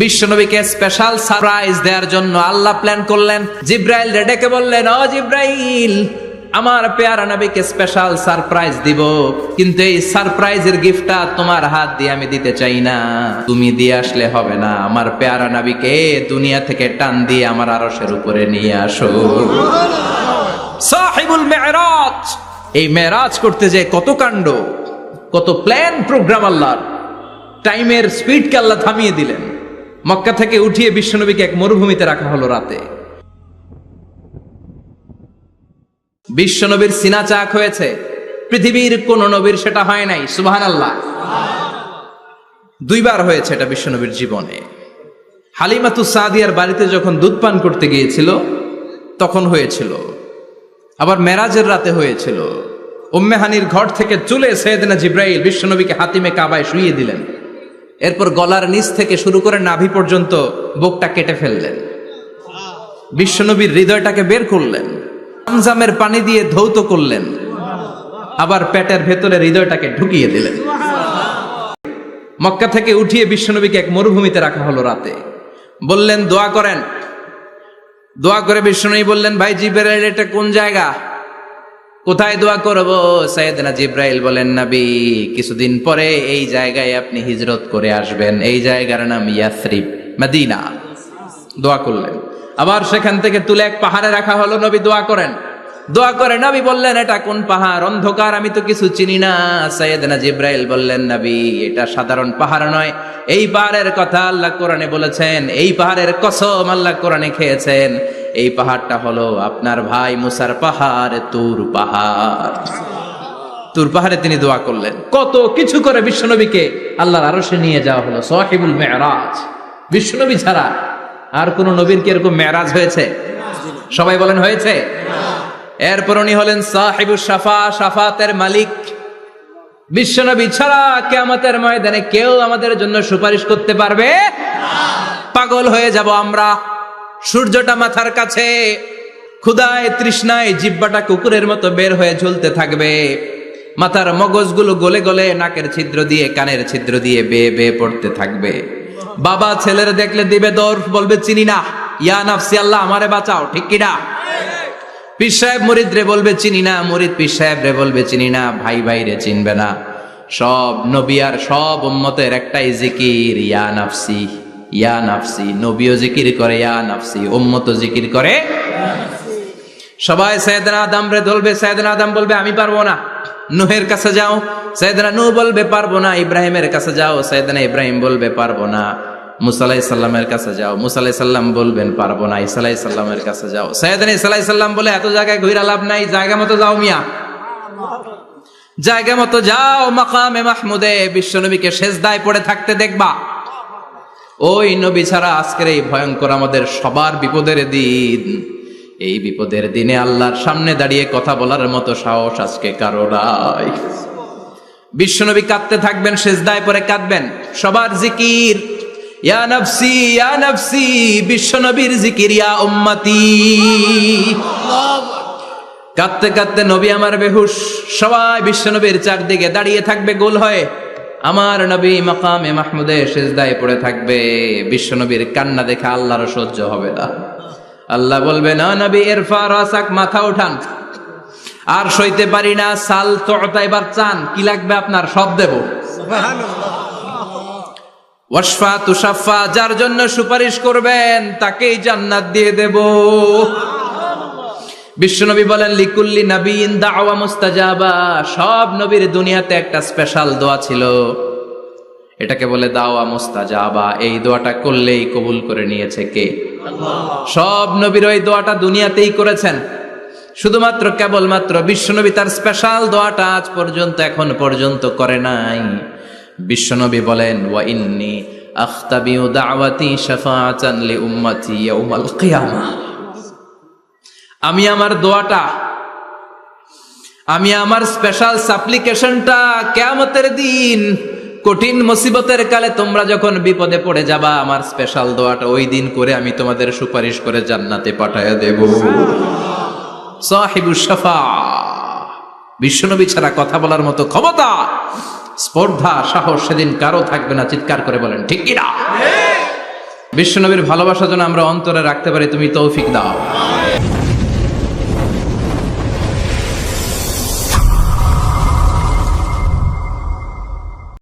বিশ্বনবীকে special surprise দেওয়ার জন্য আল্লাহ প্ল্যান করলেন। জিব্রাইল ডেকে বললেন, ও জিব্রাইল, আমার পেয়ারা নবীকে স্পেশাল সারপ্রাইজ দিব, কিন্তু এই সারপ্রাইজের গিফটটা তোমার হাত দিয়ে আমি দিতে চাই না, তুমি দিয়ে আসলে হবে না। আমার পেয়ারা নবীকে দুনিয়া থেকে টান দিয়ে আমার আরশের উপরে নিয়ে আসো। সাহিবুল মেরাজ, এই মেরাজ করতে যে কত কাণ্ড, কত প্ল্যান প্রোগ্রাম আল্লাহর। টাইমের স্পিডকে আল্লাহ থামিয়ে দিলেন। মক্কা থেকে উঠিয়ে বিশ্বনবীকে এক মরুভূমিতে রাখা হলো রাতে। বিশ্বনবীর সিনা চাক হয়েছে, পৃথিবীর কোন নবীর সেটা হয় নাই। সুবহানাল্লাহ। দুইবার হয়েছে এটা বিশ্বনবীর জীবনে। হালিমাতুস সাদিয়ার বাড়িতে যখন দুধ পান করতে গিয়েছিল তখন হয়েছিল, আবার মেরাজের রাতে হয়েছিল। উম্মে হানির ঘর থেকে চলে সাইয়েদনা জিব্রাইল বিশ্বনবীকে হাতিমে কাবায় শুইয়ে দিলেন। এরপর গলার নিচ থেকে শুরু করে নাভি পর্যন্ত বুকটা কেটে ফেললেন। বিশ্বনবীর হৃদয়টাকে বের করলেন, জামজামের পানি দিয়ে ধৌত করলেন, আবার পেটের ভেতরে হৃদয়টাকে ঢুকিয়ে দিলেন। মক্কা থেকে উঠিয়ে বিশ্বনবীকে এক মরুভূমিতে রাখা হলো রাতে। বললেন দোয়া করেন। দোয়া করে বিশ্বনবী বললেন, ভাই জিব্রাইল, এটা কোন জায়গা, কোথায় দোয়া করব? সাইয়েদনা জিব্রাইল বলেন, নবী, কিছুদিন পরে এই জায়গায় আপনি হিজরত করে আসবেন, এই জায়গার নাম ইয়াসরিব, মদিনা। দোয়া করলেন। আবার সেখান থেকে তুলে এক পাহাড়ে রাখা হলো, নবী দোয়া করেন। দোয়া করে নবী বললেন, এটা কোন পাহাড়, অন্ধকার, আমি তো কিছু চিনি না। সাইয়েদনা জিব্রাইল বললেন, নবী, এটা সাধারণ পাহাড় নয়, এই পাহাড়ের কথা আল্লাহ কোরআনে বলেছেন, এই পাহাড়ের কসম আল্লাহ কোরআনে খেয়েছেন। এই পাহাড়টা হলো আপনার ভাই মুসার পাহাড়, তুর পাহাড়। তুর পাহাড়ে তিনি দোয়া করলেন। কত কিছু করে বিশ্বনবীকে আল্লাহর আরশে নিয়ে যাওয়া হলো। সাহিবুল মেরাজ। বিশ্বনবী ছাড়া আর কোন নবীর কি এরকম মেরাজ হয়েছে? সবাই বলেন হয়েছে। এরপর উনি হলেন সাহিবুস শাফা, শাফাতের মালিক। বিশ্বনবী ছাড়া কিয়ামতের ময়দানে কেউ আমাদের জন্য সুপারিশ করতে পারবে না। পাগল হয়ে যাব আমরা। সূর্যটা মাথার কাছে, ক্ষুধায় তৃষ্ণায় জিহ্বাটা কুকুরের মতো বের হয়ে ঝুলতে থাকবে। মাথার মগজগুলো গলে গলে নাকের ছিদ্র দিয়ে, কানের ছিদ্র দিয়ে বেয়ে বেয়ে পড়তে থাকবে। বাবা ছেলের দেখলে দিবে দৌড়, বলবে চিনি না, ইয়া নাফসি, আল্লাহ আমারে বাঁচাও, ঠিক কিনা? পীর সাহেব মুরিদ রে বলবে চিনি না, মুরিদ পীর সাহেব রে বলবে চিনি না, ভাই ভাই রে চিনবে না। সব নবী আর সব উম্মতের একটাই জিকির, ইয়া নাফসি, ইয়া নাফসি। নবীও জিকির করে ইয়া নাফসি, উম্মতও জিকির করে। সবাই সাইয়েদনা আদম রে ধরবে, সাইয়েদনা আদম বলবে আমি পারবো না। নূহের কাছে যাও, সাইয়েদনা নূহ বলবে পারবো না। ইব্রাহিমের কাছে যাও, সাইয়েদনা ইব্রাহিম বলবে পারবো না। মুসা আলাইহিস সালামের কাছে যাও, মুসা আলাইহিস সালাম বলবেন পারবো না। ঈসা আলাইহিস সালামের কাছে যাও, সাইয়েদনা ঈসা আলাইহিস সালাম বলে এত জায়গায় ঘুরে লাভ নাই, জায়গা মতো যাও মিয়া, জায়গা মতো যাও। মাকামে মাহমুদে বিশ্বনবীকে সেজদায় পড়ে থাকতে দেখবা। ওই নবী ছাড়া আজকের এই ভয়ঙ্কর আমাদের সবার বিপদের দিন, এই বিপদের দিনে আল্লাহর সামনে দাঁড়িয়ে কথা বলার মতো সাহস আজকে কারো নাই। বিশ্বনবী কাঁদতে থাকবেন, সেজদায় পড়ে কাঁদবেন। সবার জিকির ইয়া নাফসি, ইয়া নাফসি। বিশ্বনবীর জিকির ইয়া উম্মতি। কাঁদতে কাঁদতে নবী আমার বেহুশ। সবাই বিশ্বনবীর চারদিকে দাঁড়িয়ে থাকবে গোল হয়ে। আমার নবী মাকামে মাহমুদে সেজদায় পড়ে থাকবে। বিশ্বনবীর কান্না দেখে আল্লাহর সহ্য হবে না। আল্লাহ বলবে, না নবী, ইরফা রাসাক, মাথা উঠান, আর সইতে পারি না। সাল তুতা, এবার চান, কি লাগবে আপনার, সব দেব। ওয়াশফা তুশাফা, যার জন্য সুপারিশ করবেন তাকেই জান্নাত দিয়ে দেব। বিশ্বনবী বলেন, লিকুল্লি নাবিয়িন দাওয়া মুস্তাজাবা। সব নবীর দুনিয়াতে একটা স্পেশাল দোয়া ছিল, এটাকে বলে দাওয়া মুস্তাজাবা। এই দোয়াটা করলেই কবুল করে নিয়েছে কে? আল্লাহ। সব নবীর ওই দোয়াটা দুনিয়াতেই করেছেন, শুধুমাত্র কেবলমাত্র বিশ্বনবী তার স্পেশাল দোয়াটা আজ পর্যন্ত, এখন পর্যন্ত করে নাই। বিশ্বনবী বলেন, ওয়া ইন্নী আখতাবিউ দাওয়াতি শাফাআতান লি উম্মতি ইয়াউমাল কিয়ামাহ। আমি আমার দোয়াটা, আমি আমার স্পেশাল সাপ্লিকেশনটা কিয়ামতের দিন, কঠিন মুসিবতের কালে তোমরা যখন বিপদে পড়ে যাবা, আমার স্পেশাল দোয়াটা ওই দিন করে আমি তোমাদের সুপারিশ করে জান্নাতে পাঠায়া দেব। সাহিবুস শাফা। বিশ্বনবী ছাড়া কথা বলার মতো ক্ষমতা, স্পর্ধা, সাহস সেদিন কারো থাকবে না। চিৎকার করে বলেন ঠিক কিনা? বিশ্বনবীর ভালোবাসা যেন আমরা অন্তরে রাখতে পারি, তুমি তৌফিক দাও।